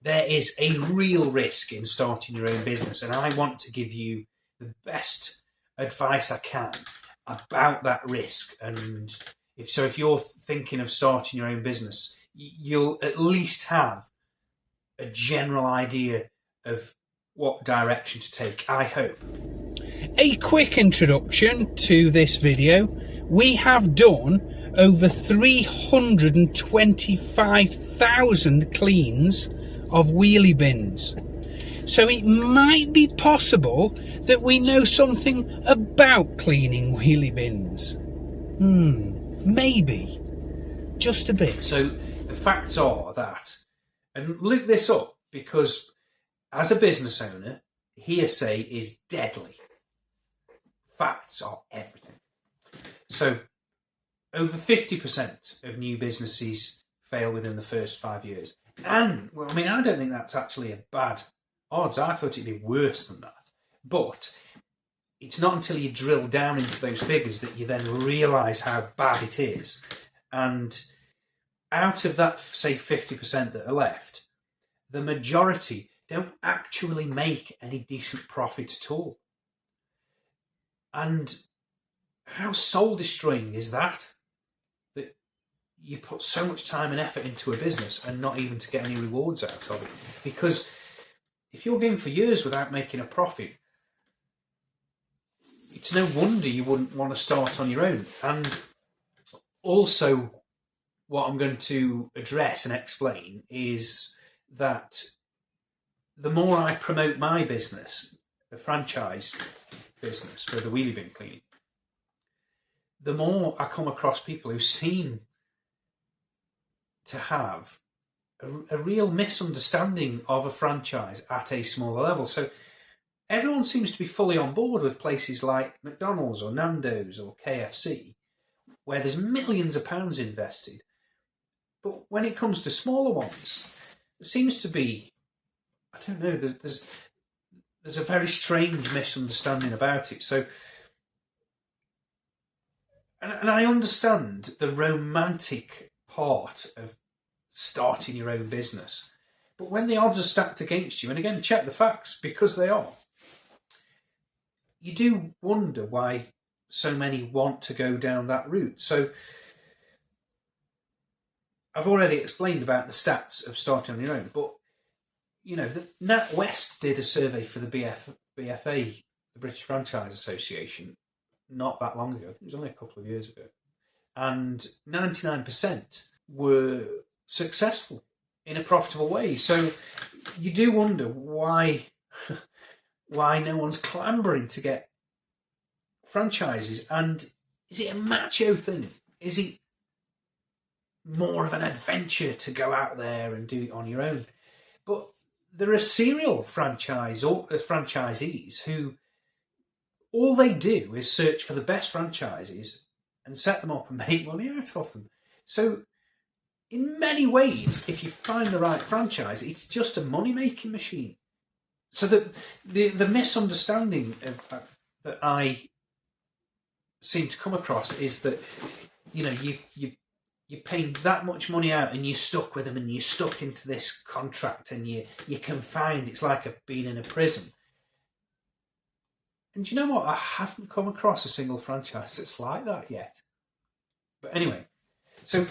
there is a real risk in starting your own business, and I want to give you the best advice I can about that risk. And if you're thinking of starting your own business, you'll at least have a general idea of what direction to take, I hope. A quick introduction to this video. We have done over 325,000 cleans of wheelie bins. So it might be possible that we know something about cleaning wheelie bins. Maybe. Just a bit. So the facts are that, and look this up, because as a business owner, hearsay is deadly. Facts are everything. So over 50% of new businesses fail within the first 5 years. And, well, I mean, I don't think that's actually a bad odds. I thought it'd be worse than that. But it's not until you drill down into those figures that you then realise how bad it is. And out of that, say, 50% that are left, the majority don't actually make any decent profit at all. And how soul-destroying is that? That you put so much time and effort into a business and not even to get any rewards out of it. Because if you're going for years without making a profit, it's no wonder you wouldn't want to start on your own. And also, what I'm going to address and explain is that the more I promote my business, the franchise business for the wheelie bin cleaning, the more I come across people who seem to have a real misunderstanding of a franchise at a smaller level. So everyone seems to be fully on board with places like McDonald's or Nando's or KFC, where there's millions of pounds invested. But when it comes to smaller ones, there seems to be, I don't know, there's a very strange misunderstanding about it. So, and I understand the romantic part of starting your own business, but when the odds are stacked against you, and again, check the facts, because they are, you do wonder why so many want to go down that route. So I've already explained about the stats of starting on your own, but you know, NatWest did a survey for the BFA, the British Franchise Association, not that long ago. It was only a couple of years ago. And 99% were successful in a profitable way. So you do wonder why no one's clambering to get franchises. And is it a macho thing? Is it more of an adventure to go out there and do it on your own? But there are serial franchisees who all they do is search for the best franchises and set them up and make money out of them. So in many ways, if you find the right franchise, it's just a money-making machine. So the misunderstanding that I seem to come across is that, you know, you're paying that much money out and you're stuck with them and you're stuck into this contract and you're confined. It's like being in a prison. And do you know what? I haven't come across a single franchise that's like that yet. But anyway, so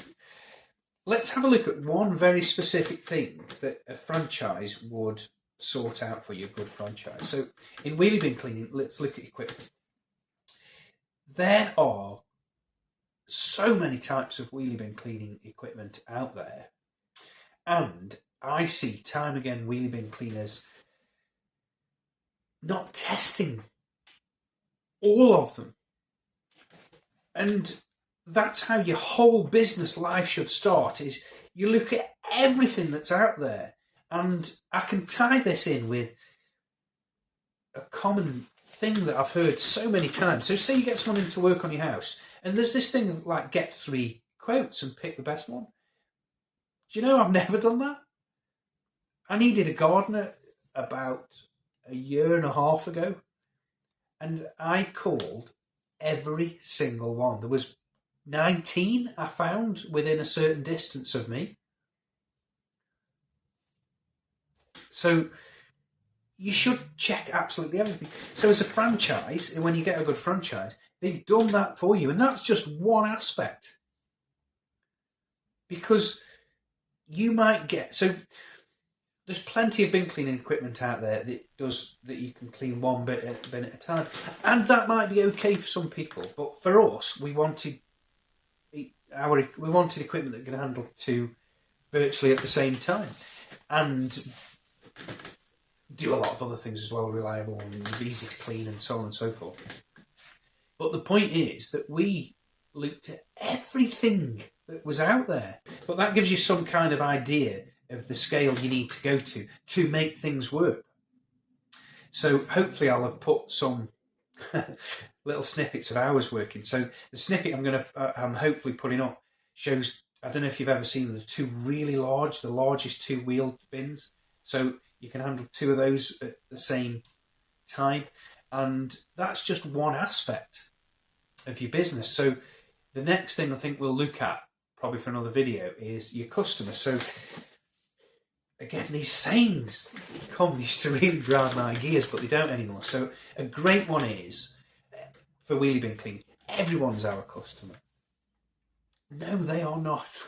let's have a look at one very specific thing that a franchise would sort out for you, a good franchise. So in wheelie bin cleaning, let's look at equipment. There are so many types of wheelie bin cleaning equipment out there. And I see time again wheelie bin cleaners not testing all of them. And that's how your whole business life should start, is you look at everything that's out there. And I can tie this in with a common thing that I've heard so many times. So say you get someone in to work on your house, and there's this thing of like, get 3 quotes and pick the best one. Do you know I've never done that? I needed a gardener about a year and a half ago, and I called every single one. There was 19 I found within a certain distance of me. So you should check absolutely everything. So as a franchise, when you get a good franchise, they've done that for you. And that's just one aspect. Because you might get... So there's plenty of bin cleaning equipment out there that you can clean one bin at a time. And that might be okay for some people. But for us, we wanted equipment that can handle two virtually at the same time. And do a lot of other things as well, reliable and easy to clean and so on and so forth. But the point is that we looked at everything that was out there. But that gives you some kind of idea of the scale you need to go to make things work. So hopefully I'll have put some little snippets of ours working. So the snippet I'm hopefully putting up shows, I don't know if you've ever seen the two really large, the largest two-wheeled bins. So you can handle two of those at the same time. And that's just one aspect of your business. So the next thing I think we'll look at, probably for another video, is your customers. So again, these sayings used to really grind my gears, but they don't anymore. So a great one is, for Wheelie Bin Clean, everyone's our customer. No, they are not.